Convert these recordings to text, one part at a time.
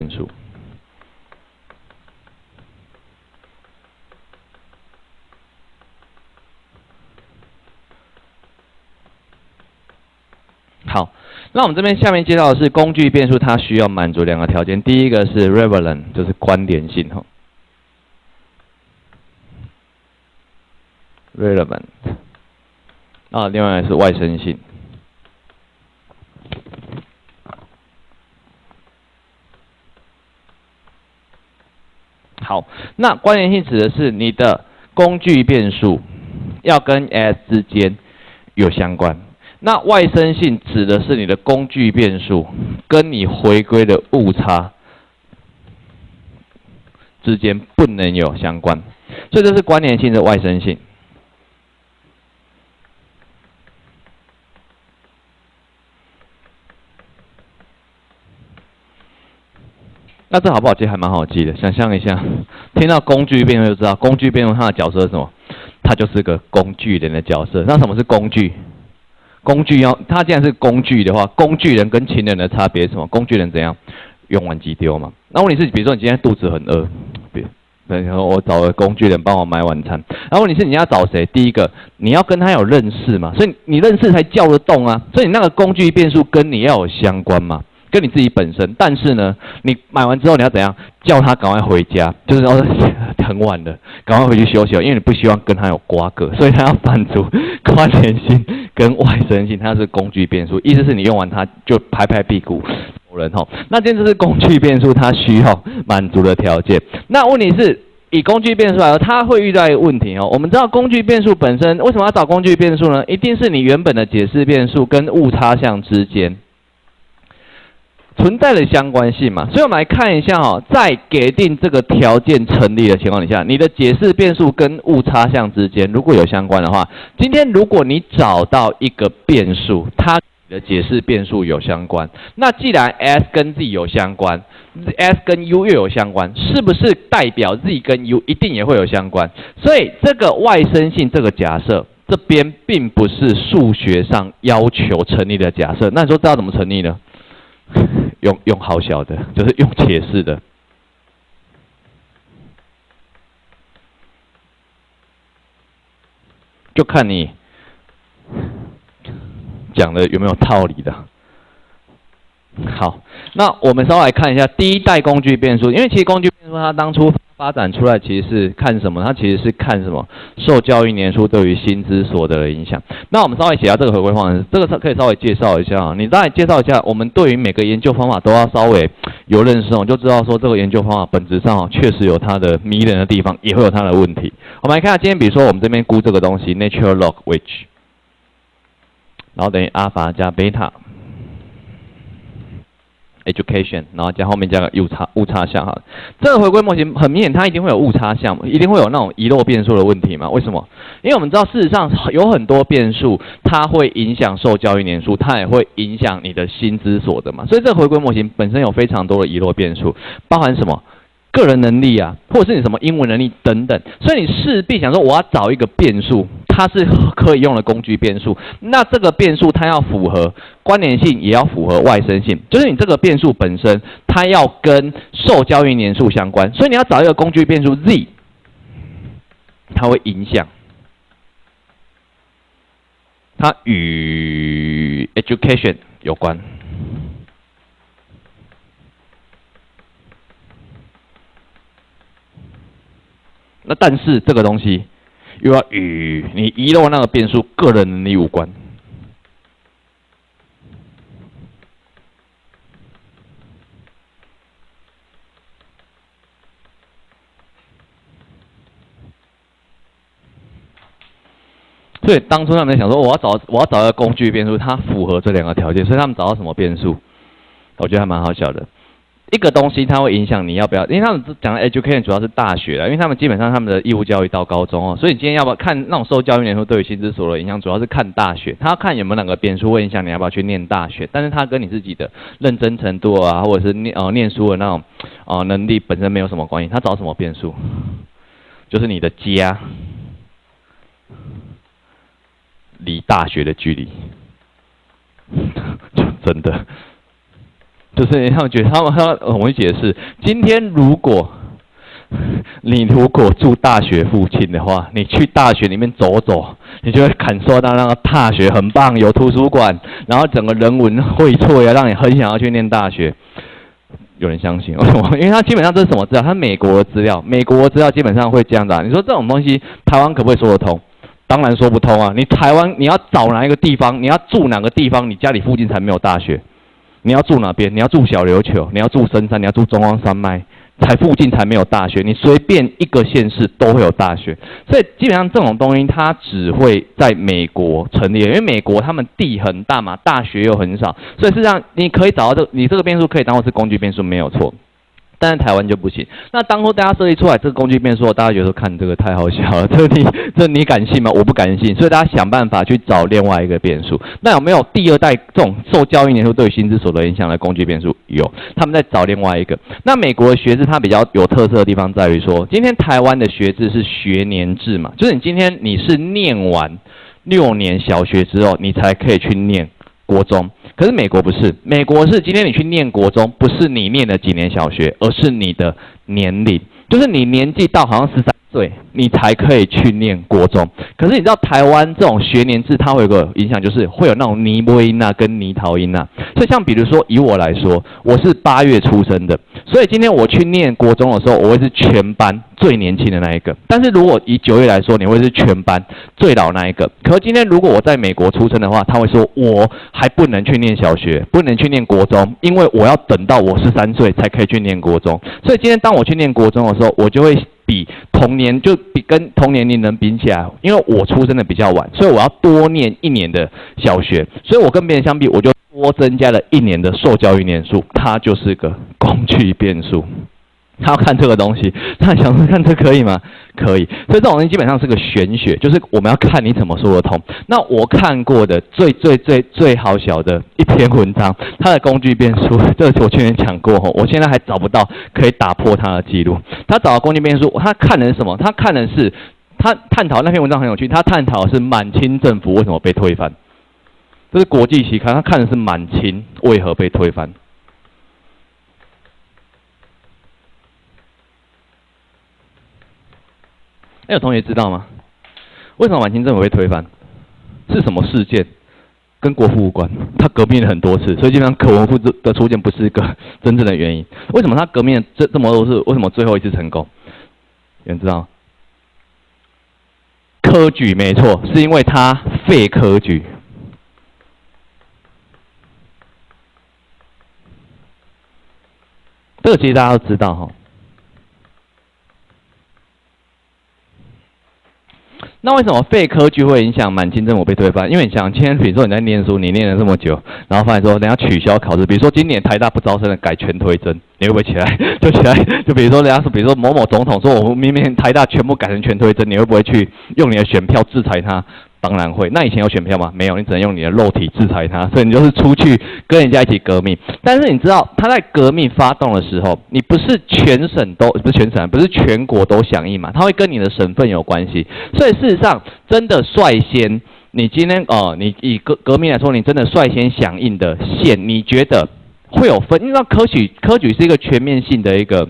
变数。好，那我们这边下面介绍的是工具变数，它需要满足两个条件。第一个是 relevant， 就是关联性哈 ，relevant， 啊，另外是外生性。好，那关联性指的是你的工具变数要跟 S 之间有相关。那外生性指的是你的工具变数跟你回归的误差之间不能有相关，所以这是关联性的外生性。那这好不好记？还蛮好记的。想象一下，听到工具变数就知道，工具变数它的角色是什么？它就是个工具人的角色。那什么是工具？工具它既然是工具的话，工具人跟情人的差别是什么？工具人怎样？用完即丢嘛。那问题是，比如说你今天肚子很饿，然后我找个工具人帮我买晚餐。然后问题是你要找谁？第一个，你要跟他有认识嘛，所以你认识才叫得动啊。所以你那个工具变数跟你要有相关嘛。跟你自己本身，但是呢，你买完之后你要怎样？叫他赶快回家，就是说很晚了，赶快回去休息，因为你不希望跟他有瓜葛，所以他要满足关联性跟外生性，它是工具变数，意思是你用完它就拍拍屁股走人吼。那这是工具变数，它需要满足的条件。那问题是，以工具变数来说，它会遇到一个问题哦。我们知道工具变数本身为什么要找工具变数呢？一定是你原本的解释变数跟误差项之间存在的相关性嘛，所以我们来看一下哦，在给定这个条件成立的情况底下，你的解释变数跟误差项之间如果有相关的话，今天如果你找到一个变数，它的解释变数有相关，那既然 S 跟 Z 有相关 ，S 跟 U 又有相关，是不是代表 Z 跟 U 一定也会有相关？所以这个外生性这个假设，这边并不是数学上要求成立的假设，那你说这要怎么成立呢？用好小的，就是用解释的，就看你讲的有没有道理的。好，那我们稍微来看一下第一代工具变数，因为其实工具变数它当初发展出来其实是看什么？它其实是看什么？受教育年数对于薪资所得的影响。那我们稍微写下这个回归方程，这个可以稍微介绍一下啊。你大概介绍一下，我们对于每个研究方法都要稍微有认识哦，就知道说这个研究方法本质上确实有它的迷人的地方，也会有它的问题。我们来看下今天，比如说我们这边估这个东西 ，natural log which， 然后等于阿法加贝塔。education， 然后加后面加个误差项哈，这个回归模型很明显，它一定会有误差项，一定会有那种遗漏变数的问题嘛？为什么？因为我们知道事实上有很多变数，它会影响受教育年数，它也会影响你的薪资所得嘛。所以这个回归模型本身有非常多的遗漏变数，包含什么？个人能力啊，或者是你什么英文能力等等，所以你势必想说我要找一个变数，它是可以用的工具变数，那这个变数它要符合关联性，也要符合外生性，就是你这个变数本身它要跟受教育年数相关，所以你要找一个工具变数 Z， 它会影响它与 education 有关。那但是这个东西又要与你遗漏那个变数个人能力无关，所以当初他们想说我要找一个工具变数，它符合这两个条件，所以他们找到什么变数？我觉得还蛮好笑的。一个东西它会影响你要不要，因为他们讲的 education 主要是大学啦，因为他们基本上他们的义务教育到高中哦，所以你今天要不要看那种受教育年数对于薪资所得的影响，主要是看大学，他要看有没有哪个变数会影响你要不要去念大学，但是他跟你自己的认真程度啊，或者是念书的那种能力本身没有什么关系，他找什么变数？就是你的家离大学的距离，就真的。就是他们觉得他们很会解释。今天你如果住大学附近的话，你去大学里面走走，你就会感受到那个大学很棒，有图书馆，然后整个人文荟萃啊，让你很想要去念大学。有人相信为什么？因为它基本上这是什么资料？它美国的资料，美国的资料基本上会这样的、啊。你说这种东西，台湾可不可以说得通？当然说不通啊！你台湾你要找哪一个地方，你要住哪个地方，你家里附近才没有大学？你要住哪边？你要住小琉球，你要住深山，你要住中央山脉。才附近才没有大学，你随便一个县市都会有大学，所以基本上这种东西它只会在美国成立，因为美国他们地很大嘛，大学又很少，所以事实上你可以找到你这个变数可以当做是工具变数没有错。但是台湾就不行。那当初大家设计出来这个工具变数，大家觉得说看这个太好笑了，这你敢信吗？我不敢信。所以大家想办法去找另外一个变数。那有没有第二代这种受教育年数对于薪资所得影响的工具变数？有，他们在找另外一个。那美国的学制它比较有特色的地方在于说，今天台湾的学制是学年制嘛，就是你今天你是念完6年小学之后，你才可以去念国中。可是美国不是，美国是今天你去念国中，不是你念了几年小学，而是你的年龄，就是你年纪到好像13岁，你才可以去念国中。可是你知道台湾这种学年制，它会有个影响，就是会有那种尼波音啊跟尼陶音啊。所以像比如说以我来说，我是8月出生的，所以今天我去念国中的时候，我会是全班最年轻的那一个。但是如果以9月来说，你会是全班最老那一个。可是今天如果我在美国出生的话，他会说我还不能去念小学，不能去念国中，因为我要等到我13岁才可以去念国中。所以今天当我去念国中的时候，我就会比跟同年龄人比起来，因为我出生的比较晚，所以我要多念1年的小学，所以我跟别人相比，我就多增加了1年的受教育年数，它就是个工具变数。他要看这个东西，他想说看这可以吗？可以，所以这种东西基本上是个玄学，就是我们要看你怎么说得通。那我看过的最好小的一篇文章，它的工具变数，这个我去年讲过吼，我现在还找不到可以打破它的记录。他找到工具变数，他看的是什么？他看的是他探讨那篇文章很有趣，他探讨的是满清政府为什么被推翻，这是国际期刊，他看的是满清为何被推翻。有同学知道吗？为什么满清政府会推翻？是什么事件？跟国父无关，他革命了很多次，所以基本上国父的出现不是一个真正的原因。为什么他革命这么多次？为什么最后一次成功？有人知道吗？科举没错，是因为他废科举。这个其实大家都知道哈。那为什么废科举会影响满清政府被推翻？因为你想，今天比如说你在念书，你念了这么久，然后发现说人家取消考试，比如说今年台大不招生了，改全推甄，你会不会起来？就起来，就比如说人家说，比如说某某总统说，我明明台大全部改成全推甄，你会不会去用你的选票制裁他？当然会。那以前有选票吗？没有，你只能用你的肉体制裁他，所以你就是出去跟人家一起革命。但是你知道他在革命发动的时候，你不是全省都不是全省，不是全国都响应嘛，他会跟你的省份有关系。所以事实上，真的率先，你今天你以革命来说，你真的率先响应的县，你觉得会有分？因为科举是一个全面性的一个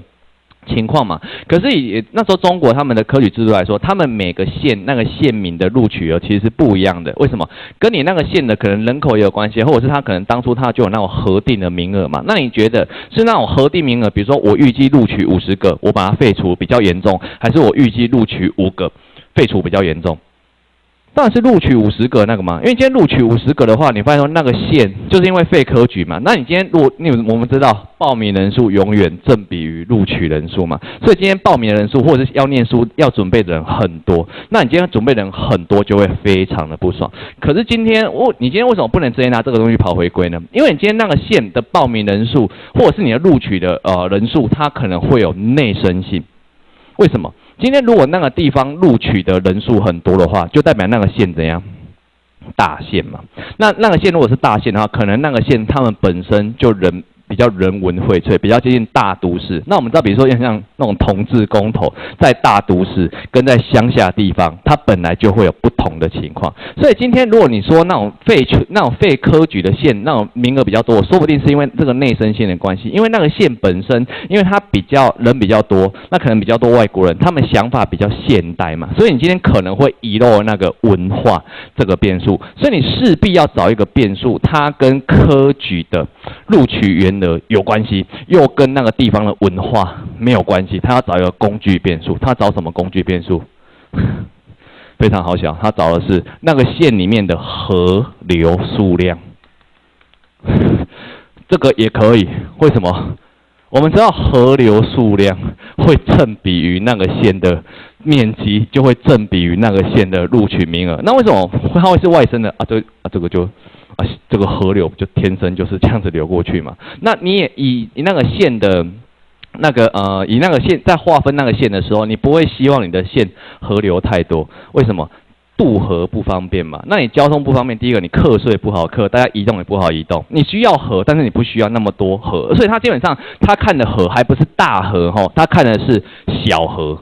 情况嘛，可是以那时候中国他们的科举制度来说，他们每个县那个县民的录取额其实是不一样的。为什么？跟你那个县的可能人口也有关系，或者是他可能当初他就有那种核定的名额嘛。那你觉得是那种核定名额，比如说我预计录取50个，我把它废除比较严重，还是我预计录取5个，废除比较严重？当然是录取50个那个嘛，因为今天录取50个的话，你发现说那个县就是因为废科举嘛，那你今天我们知道报名人数永远正比于录取人数嘛，所以今天报名的人数或者是要念书要准备的人很多，那你今天准备的人很多就会非常的不爽。可是你今天为什么不能直接拿这个东西跑回归呢？因为你今天那个县的报名人数或者是你的录取的人数，它可能会有内生性。为什么？今天如果那个地方录取的人数很多的话，就代表那个县怎样？大县嘛。那个县如果是大县的话，可能那个县他们本身就人比较人文荟萃，比较接近大都市。那我们知道，比如说像那种同志公投，在大都市跟在乡下地方，它本来就会有不同的情况。所以今天如果你说那种废科举的县，那种名额比较多，说不定是因为这个内生县的关系，因为那个县本身，因为它人比较多，那可能比较多外国人，他们想法比较现代嘛，所以你今天可能会遗漏那个文化这个变数，所以你势必要找一个变数，它跟科举的录取员额有关系，又跟那个地方的文化没有关系，他要找一个工具变数，他找什么工具变数？非常好想，他找的是那个县里面的河流数量，这个也可以，为什么？我们知道河流数量会正比于那个县的面积，就会正比于那个县的录取名额。那为什么它会是外生的啊？这个河流就天生就是这样子流过去嘛。那你也以那个县的以那个县在划分那个县的时候，你不会希望你的县河流太多，为什么？渡河不方便嘛，那你交通不方便，第一个你课税不好课，大家移动也不好移动。你需要河，但是你不需要那么多河，所以他基本上他看的河还不是大河吼，他看的是小河，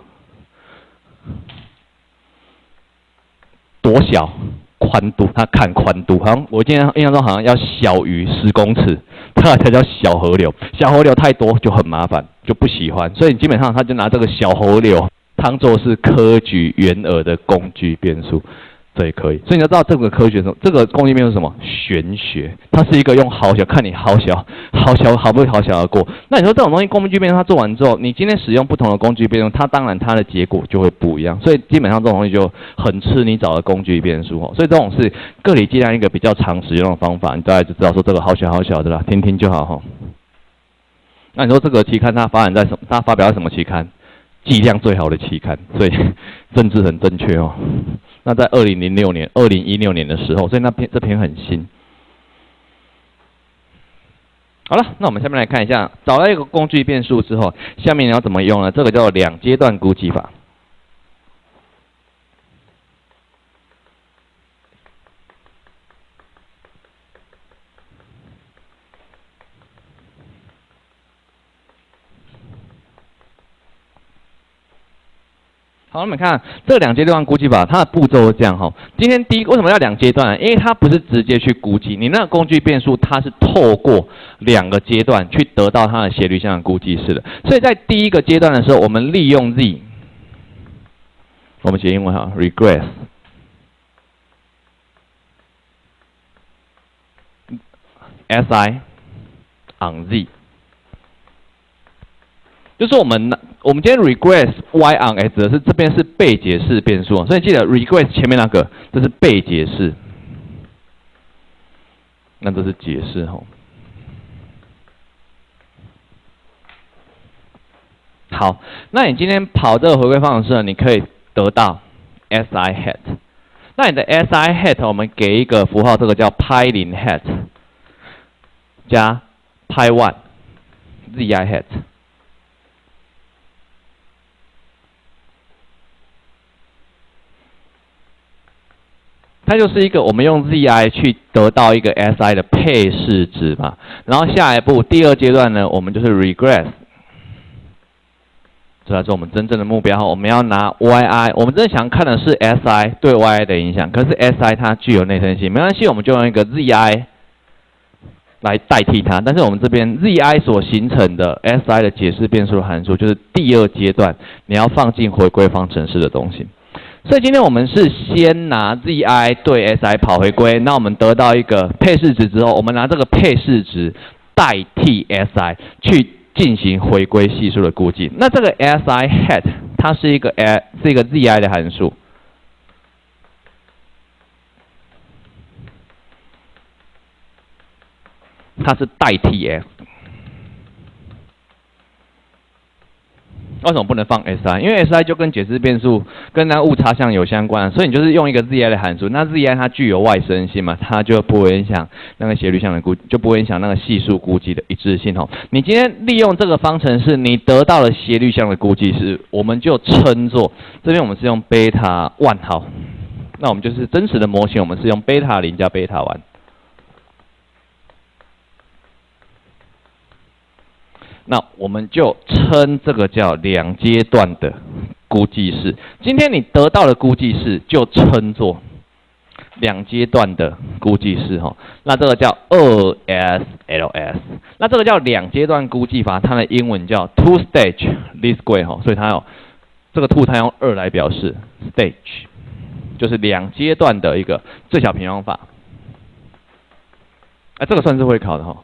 多小宽度，他看宽度，好像我今天印象中好像要小于10公尺，它才叫小河流。小河流太多就很麻烦，就不喜欢，所以基本上他就拿这个小河流当作是科举员额的工具变数，这也可以。所以你要知道这个科学这个工具变数是什么？玄学，它是一个用好小看你好不会好小而过。那你说这种东西工具变数它做完之后，你今天使用不同的工具变数，它当然它的结果就会不一样。所以基本上这种东西就很吃你找的工具变数哦。所以这种是个体计量一个比较常使用的方法，你大概就知道说这个好小的啦，听听就好哈。那你说这个期刊它发表在什么期刊？剂量最好的期刊，所以政治很正确哦。那在2016年的时候，所以这篇很新。好了，那我们下面来看一下，找到一个工具变数之后，下面你要怎么用呢？这个叫2阶段估计法。好，我们看这2阶段估计法，它的步骤是这样哈。今天为什么要2阶段呢？因为它不是直接去估计，你那个工具变数，它是透过2个阶段去得到它的斜率向的估计式的。所以在第一个阶段的时候，我们利用 z， 我们写英文哈 ，regress si on z。就是我们今天 regress y on x 的是这边是被解式变数，所以记得 regress 前面那个这是被解式，那这是解释吼。好，那你今天跑这个回归方程式，你可以得到 si hat。那你的 si hat 我们给一个符号，这个叫 pi 0 hat 加 pi 1 zi hat。它就是一个我们用 zi 去得到一个 si 的配式值嘛，然后下一步第2阶段呢，我们就是 regress， 这才是我们真正的目标。我们要拿 yi， 我们真的想看的是 si 对 yi 的影响，可是 si 它具有内生性，没关系，我们就用一个 zi 来代替它。但是我们这边 zi 所形成的 si 的解释变数的函数，就是第2阶段你要放进回归方程式的东西。所以今天我们是先拿 zi 对 si 跑回归，那我们得到一个配式值之后，我们拿这个配式值代替 si 去进行回归系数的估计。那这个 si hat 它是一个 zi 的函数，它是代替 f。为什么不能放 si？ 因为 si 就跟解释变数跟那误差项有相关，所以你就是用一个 zi 的函数。那 zi 它具有外生性嘛，它就不会影响那个斜率项的估，就不会影响那个系数估计的一致性哦。你今天利用这个方程式，你得到了斜率项的估计式，我们就称作这边我们是用贝塔1好，那我们就是真实的模型，我们是用贝塔0加贝塔1。那我们就称这个叫两阶段的估计式。今天你得到的估计式就称作两阶段的估计式哈。那这个叫2SLS。那这个叫两阶段估计法，它的英文叫 two-stage least square 哈，所以它有这个 two 它用2来表示 stage， 就是两阶段的一个最小平方法。这个算是会考的哈。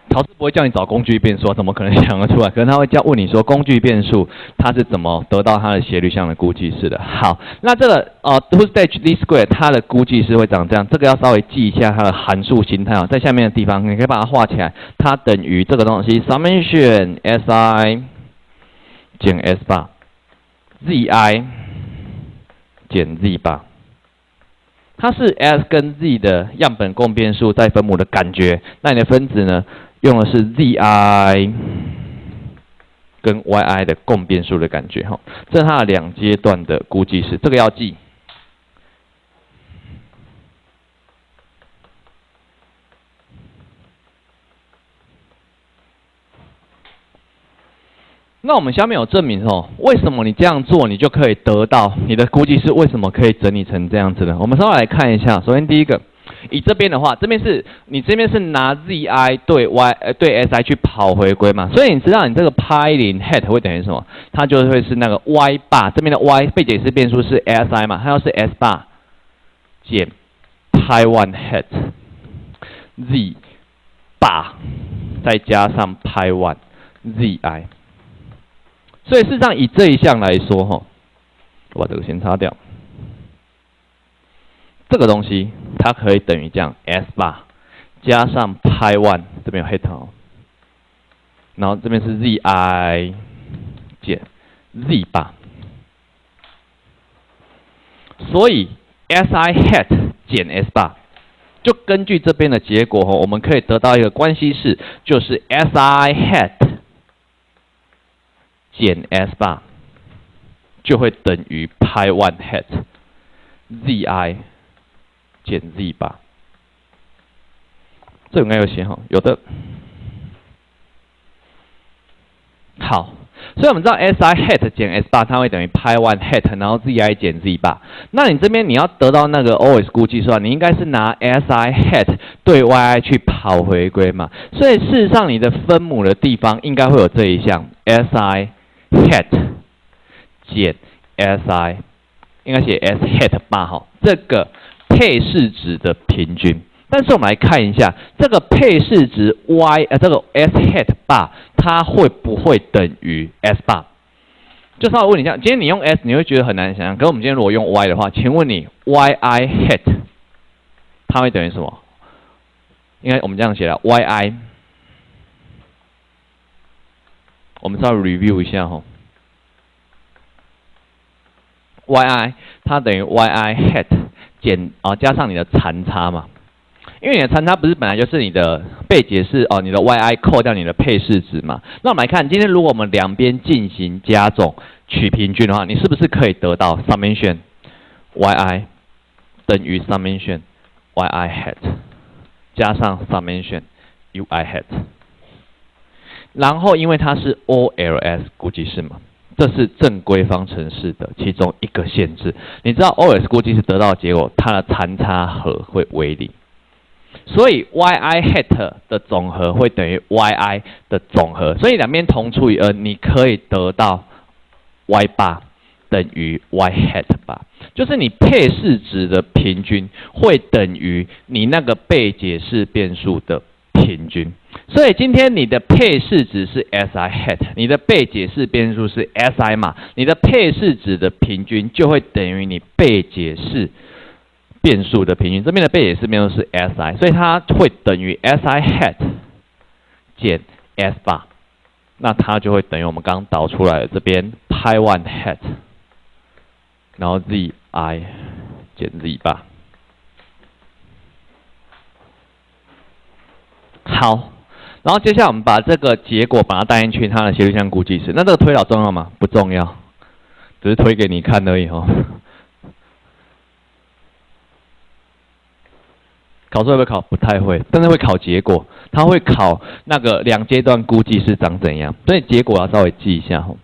考试不会叫你找工具变数，怎么可能想得出来？可能他会问你说工具变数它是怎么得到它的斜率项的估计式的。好，那这个two-stage least square 它的估计式会长这样，这个要稍微记一下它的函数形态在下面的地方你可以把它画起来，它等于这个东西 summation si 减 s bar zi 减 z bar。它是 s 跟 z 的样本共变数在分母的感觉，那你的分子呢用的是 zi 跟 yi 的共变数的感觉哈，这是它的两阶段的估计式，这个要记。那我们下面有证明为什么你这样做，你就可以得到你的估计式为什么可以整理成这样子呢？我们稍微来看一下。首先第一个，以这边的话，这边是拿 zi 对 si 去跑回归嘛，所以你知道你这个派0 hat 会等于什么？它就会是那个 y bar 这边的 y 被解释变数是 si 嘛，它要是 s bar 减派1 hat z bar 再加上派1 zi。所以事实上，以这一项来说，我把这个先擦掉。这个东西它可以等于这样 s bar 加上派1，这边有 hat 然后这边是 zi 减 z bar。所以 si hat 减 s bar， 就根据这边的结果我们可以得到一个关系式，就是 si hat减 s bar 就会等于派1 hat zi 减 z bar， 这应该有写有的。好，所以我们知道 si hat 减 s bar 它会等于派1 hat， 然后 zi 减 z bar。那你这边你要得到那个 OS 估计数你应该是拿 si hat 对 yi 去跑回归嘛。所以事实上你的分母的地方应该会有这一项 si hat 减 si， 应该写 s hat bar 这个配式值的平均。但是我们来看一下这个配式值 这个 s hat bar 它会不会等于 s bar？ 就稍微问你一下，今天你用 s 你会觉得很难想象，可是我们今天如果用 y 的话，请问你 yi hat 它会等于什么？应该我们这样写的 yi， 我们稍微 review 一下yi 它等于 yi hat 减加上你的残差嘛，因为你的残差不是本来就是你的被解释你的 yi 扣掉你的配式值嘛。那我们来看，今天如果我们两边进行加总取平均的话，你是不是可以得到 summation yi 等于 summation yi hat 加上 summation ui hat， 然后因为它是 OLS 估计式嘛。这是正规方程式的其中一个限制。你知道 OS 估计是得到的结果，它的残差和会为0，所以 yi hat 的总和会等于 yi 的总和，所以两边同除以2，你可以得到 y bar 等于 y hat bar， 就是你配式值的平均会等于你那个被解释变数的平均。所以今天你的配式值是 si hat， 你的被解释变数是 si 嘛，你的配式值的平均就会等于你被解释变数的平均。这边的被解释变数是 si， 所以它会等于 si hat 减 s bar， 那它就会等于我们刚刚导出来的这边派1 hat， 然后 zi 减 z bar。好。然后接下来我们把这个结果把它带进去它的斜率项估计式。那这个推导重要吗？不重要，只是推给你看而已考试会不会考？不太会，但是会考结果。它会考那个两阶段估计是长怎样，所以结果要稍微记一下吼。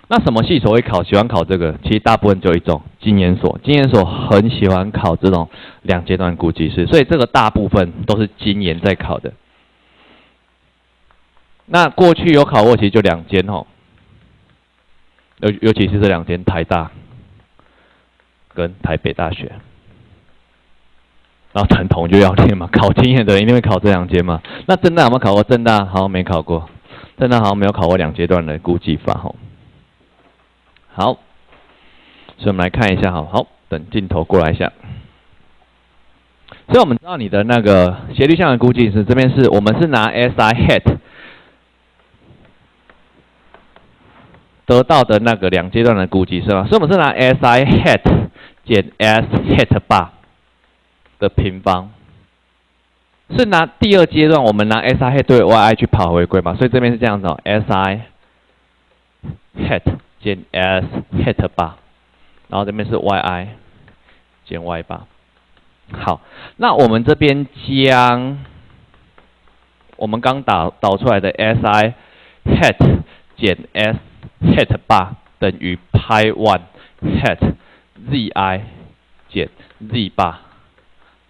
那什么系所会考？喜欢考这个？其实大部分就一种经研所，经研所很喜欢考这种两阶段估计式，所以这个大部分都是经研在考的。那过去有考过，其实就2间吼，尤其是这2间，台大跟台北大学。然后传统就要练嘛，考经验的人一定会考这2间嘛。那政大有没有考过？政大好像没考过，政大好像没有考过2阶段的估计法吼。好，所以我们来看一下哈。好，等镜头过来一下。所以我们知道你的那个斜率项的估计是这边是我们是拿 SI hat 得到的那个2阶段的估计是吗？所以我们是拿 SI hat 减 S hat bar 的平方，是拿第2阶段我们拿 SI hat 对 YI 去跑回归嘛？所以这边是这样子哦 ，SI hat 减 S hat bar， 然后这边是 YI 减 Y bar。好，那我们这边将我们刚导出来的 SI hat 减 S hat bar 等于 pi 1 hat ZI 减 Z bar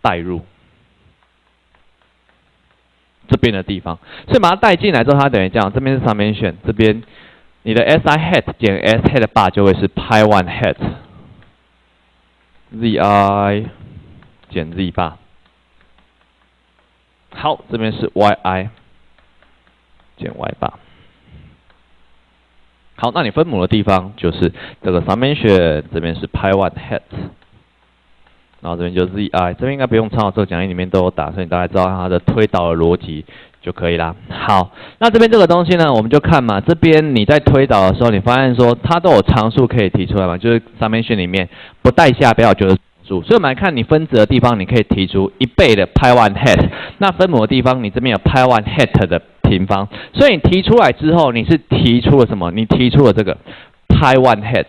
带入这边的地方，所以把它带进来之后，它等于这样，这边是 summation， 这边你的 SI hat 减 S hat bar 就会是 pi 1 hat ZI 减 Z bar。好，这边是 YI 减 Y bar。好，那你分母的地方就是这个 summation， 这边是 pi 1 hat， 然后这边就 ZI， 这边应该不用抄，这个讲义里面都有打，所以你大概知道它的推导的逻辑就可以啦。好，那这边这个东西呢，我们就看嘛，这边你在推导的时候，你发现说它都有常数可以提出来嘛，就是 summation 里面不带下标就是常数，所以我们来看你分子的地方，你可以提出1倍的 pi 1 hat， 那分母的地方你这边有 pi 1 hat 的平方，所以你提出来之后，你是提出了什么？你提出了这个 pi 1 hat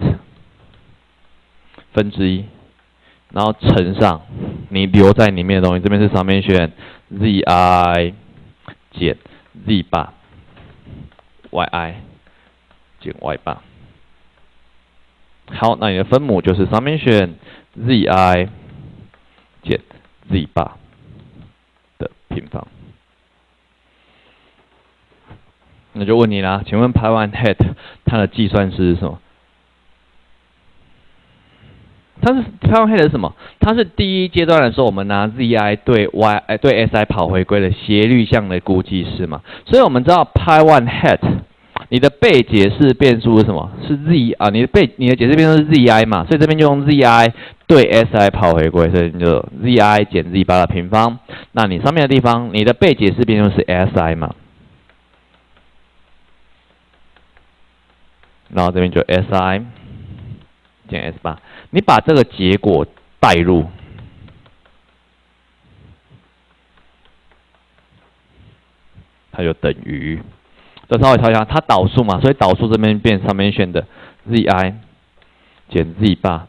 分之1。然后乘上你留在里面的东西，这边是summation ZI 减 Z bar YI 减 Y bar。好，那你的分母就是 summation ZI 减 Z bar 的平方。那就问你啦，请问 pi 1 hat 它的计算式是什么？它是 pi 1 hat 是什么？它是第1阶段的时候，我们拿 ZI 对 对 SI 跑回归的斜率项的估计式嘛。所以我们知道 pi 1 hat 你的被解释变数是什么？是 Z 啊，你的解释变数是 ZI 嘛，所以这边就用 ZI 对 SI 跑回归，所以你就 ZI 减 Z 8的平方。那你上面的地方，你的被解释变数是 SI 嘛，然后这边就 SI 减 S 8，你把这个结果带入，它就等于，这稍微调一下，它导数嘛，所以导数这边变summation的 ZI 减 Z 8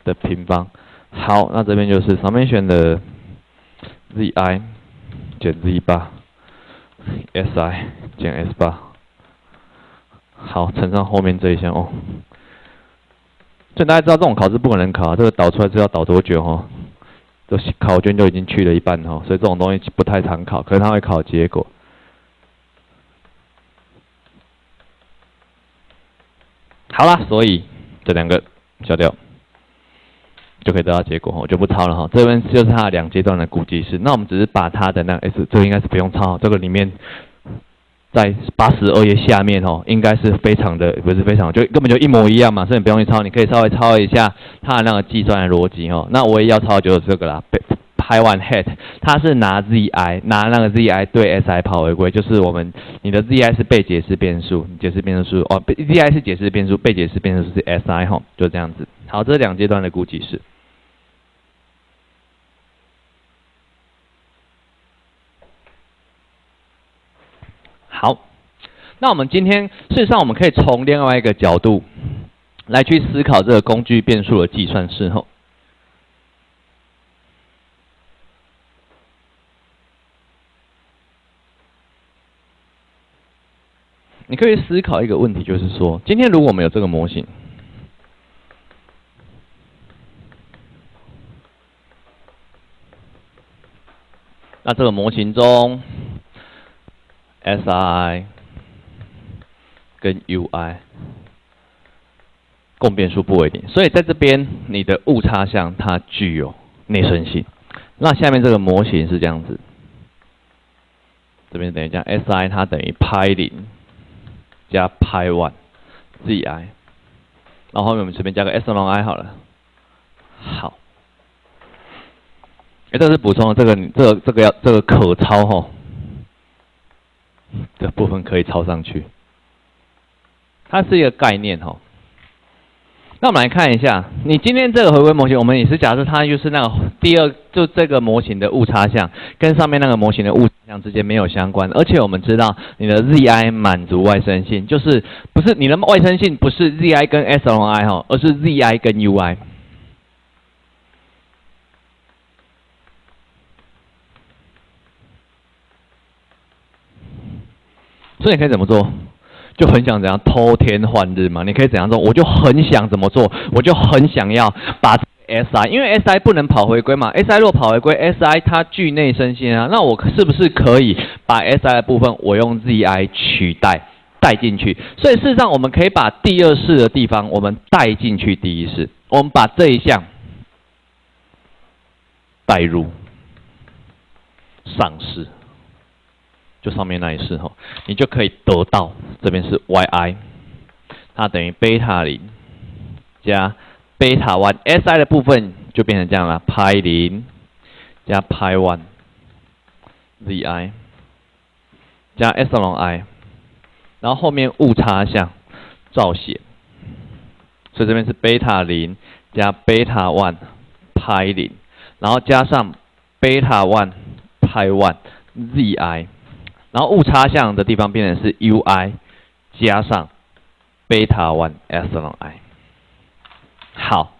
的平方。好，那这边就是 summation的 ZI 减 Z 8 SI 减 S 8。好，乘上后面这一项哦。所以大家知道这种考试不可能考，这个导出来是要导多久哈？这考卷就已经去了一半哈，所以这种东西不太常考，可是它会考结果。好啦，所以这2个消掉，就可以得到结果哈，我就不抄了哈。这边就是它的2阶段的估计式，那我们只是把它的那个 S， 这个应该是不用抄，这个里面。在82页下面哦，应该是非常的，不是非常，就根本就一模一样嘛，所以你不用去抄，你可以稍微抄一下它的那个计算的逻辑哦。那我也要抄就是这个啦 ，pi 1 hat， 它是拿 ZI 拿那个 ZI 对 SI 跑回归，就是你的 ZI 是被解释变数，解释变数哦 ，ZI 是解释变数，被解释变数是 SI 哈，就这样子。好，这是2阶段的估计式。好，那我们今天事实上我们可以从另外一个角度来去思考这个工具变数的计算式吼。你可以思考一个问题，就是说，今天如果我们有这个模型，那这个模型中 ，SI 跟 UI 共变数不为零，所以在这边你的误差项它具有内生性。那下面这个模型是这样子，这边等于讲 SI 它等于派0加派1 ZI， 然后后面我们随便加个 S(i) 好了。好。这是补充的，这个可抄吼，这部分可以抄上去，它是一个概念吼。那我们来看一下，你今天这个回归模型，我们也是假设它就是那个就这个模型的误差项跟上面那个模型的误差项之间没有相关，而且我们知道你的 ZI 满足外生性，就是不是你的外生性不是 ZI 跟 S(i) 吼，而是 ZI 跟 UI。所以你可以怎么做？就很想怎样偷天换日嘛？你可以怎样做？我就很想怎么做？我就很想要把 SI， 因为 SI 不能跑回归嘛。SI 若跑回归 ，SI 它具内生性啊，那我是不是可以把 SI 的部分我用 ZI 取代带进去？所以事实上我们可以把第二式的地方我们带进去第一式，我们把这一项带入上式。就上面那一式吼，你就可以得到这边是 YI， 它等于贝塔0加贝塔1 ，SI 的部分就变成这样了，派0加派1 ZI 加 S(i)， 然后后面误差项照写，所以这边是贝塔0加贝塔1派0，然后加上贝塔1派1 ZI。然后误差项的地方变成是 UI 加上贝塔1 S(i)。好，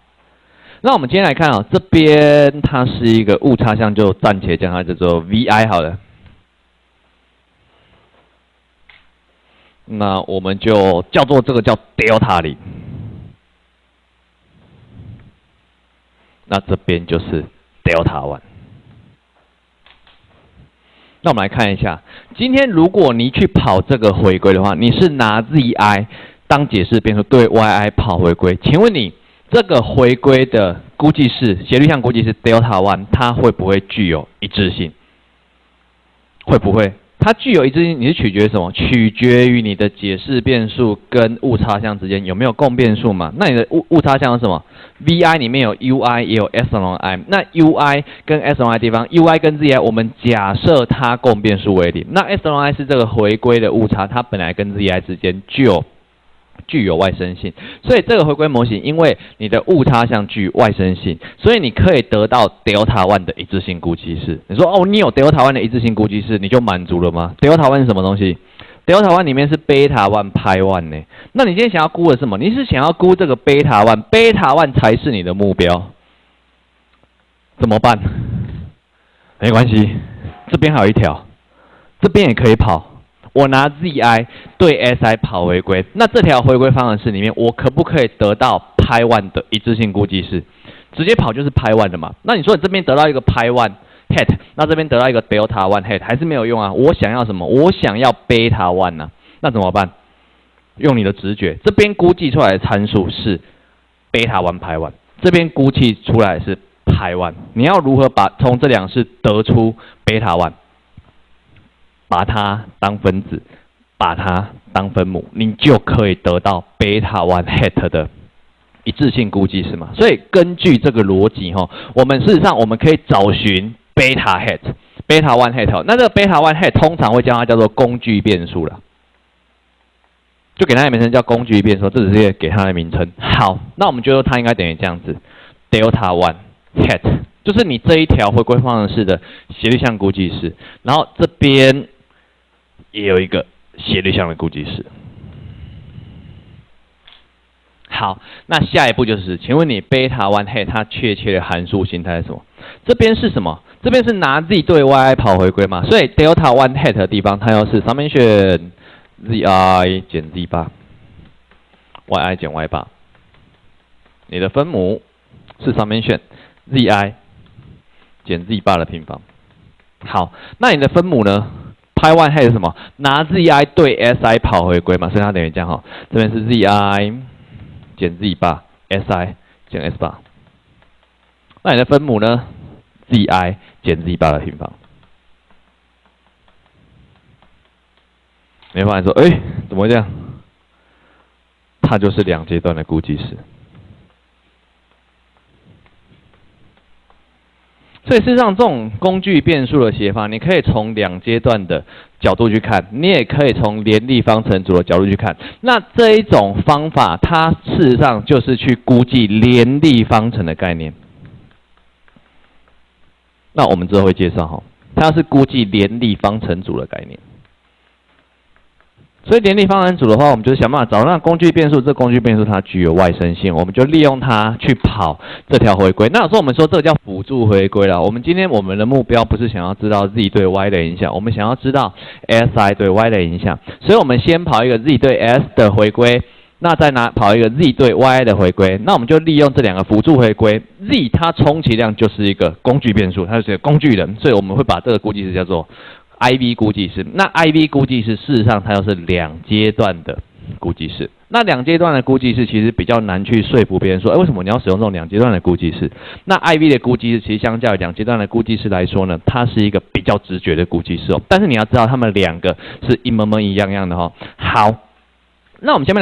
那我们今天来看啊，这边它是一个误差项，就暂且将它叫做 VI 好了。那我们就叫做这个叫 Delta 0，那这边就是 Delta 1。那我们来看一下，今天如果你去跑这个回归的话，你是拿 ZI 当解释变数对 YI 跑回归，请问你这个回归的估计式斜率项估计式 Delta 1，它会不会具有一致性？会不会？它具有一致性，你是取决于什么？取决于你的解释变数跟误差项之间有没有共变数嘛？那你的误差项是什么 ？VI 里面有 UI 也有 S(i)， 那 UI 跟 S(i) 地方 ，UI 跟 ZI 我们假设它共变数为0，那 S(i) 是这个回归的误差，它本来跟 ZI 之间就具有外生性，所以这个回归模型，因为你的误差项具外生性，所以你可以得到 Delta 1的一致性估计式。你说哦，你有 Delta 1的一致性估计式，你就满足了吗 ？Delta 1是什么东西 ？Delta 1里面是贝塔1派1呢。那你今天想要估的是什么？你是想要估这个贝塔1，贝塔1才是你的目标，怎么办？没关系，这边还有一条，这边也可以跑。我拿 ZI 对 SI 跑回归，那这条回归方程式里面，我可不可以得到派1的一致性估计式？直接跑就是派1的嘛。那你说你这边得到一个派1 hat， 那这边得到一个 delta 1 hat 还是没有用啊？我想要什么？我想要贝塔1呢？那怎么办？用你的直觉，这边估计出来的参数是贝塔1派1，这边估计出来是派1，你要如何从这两式得出贝塔1？把它当分子，把它当分母，你就可以得到贝塔1 hat 的一致性估计式嘛。所以根据这个逻辑我们事实上我们可以找寻贝塔 hat， 贝塔1 hat。那这个贝塔1 hat 通常会将它叫做工具变数了，就给它的名称叫工具变数，这只是给它的名称。好，那我们就说它应该等于这样子 ，Delta 1 hat， 就是你这一条回归方程式的斜率项估计式，然后这边也有一个斜率项的估计式。好，那下一步就是，请问你贝塔1 hat 它确切的函数形态是什么？这边是什么？这边是拿 z 对 y 跑回归嘛，所以 delta 1 hat 的地方它要是 summation ，zi 减 z 八 ，yi 减 y 八。你的分母是上面选 zi 减 z 八的平方。好，那你的分母呢？派 1 还有什么？拿 zi 对 si 跑回归嘛，所以它等于这样哈。这边是 zi 减 z 八 si 减 s 八。那你的分母呢 ？zi 减 z 八的平方。你会发现说，哎，怎么会这样？它就是两阶段的估计式。所以事实上，这种工具变数的写法，你可以从两阶段的角度去看，你也可以从联立方程组的角度去看。那这一种方法，它事实上就是去估计联立方程的概念。那我们之后会介绍哈，它是估计联立方程组的概念。所以联立方程组的话，我们就是想办法找那工具变数，这工具变数它具有外生性，我们就利用它去跑这条回归。那有时候我们说这个叫辅助回归啦。我们今天我们的目标不是想要知道 z 对 y 的影响，我们想要知道 si 对 y 的影响。所以我们先跑一个 z 对 s 的回归，那再跑一个 z 对 y 的回归。那我们就利用这两个辅助回归 ，z 它充其量就是一个工具变数，它就是一个工具人，所以我们会把这个估计式叫做IV 估计式。那 IV 估计式事实上它又是两阶段的估计式。那两阶段的估计式其实比较难去说服别人说，为什么你要使用这种两阶段的估计式？那 IV 的估计式其实相较于两阶段的估计式来说呢，它是一个比较直觉的估计式哦。但是你要知道，它们两个是一模一样的哈。好，那我们下面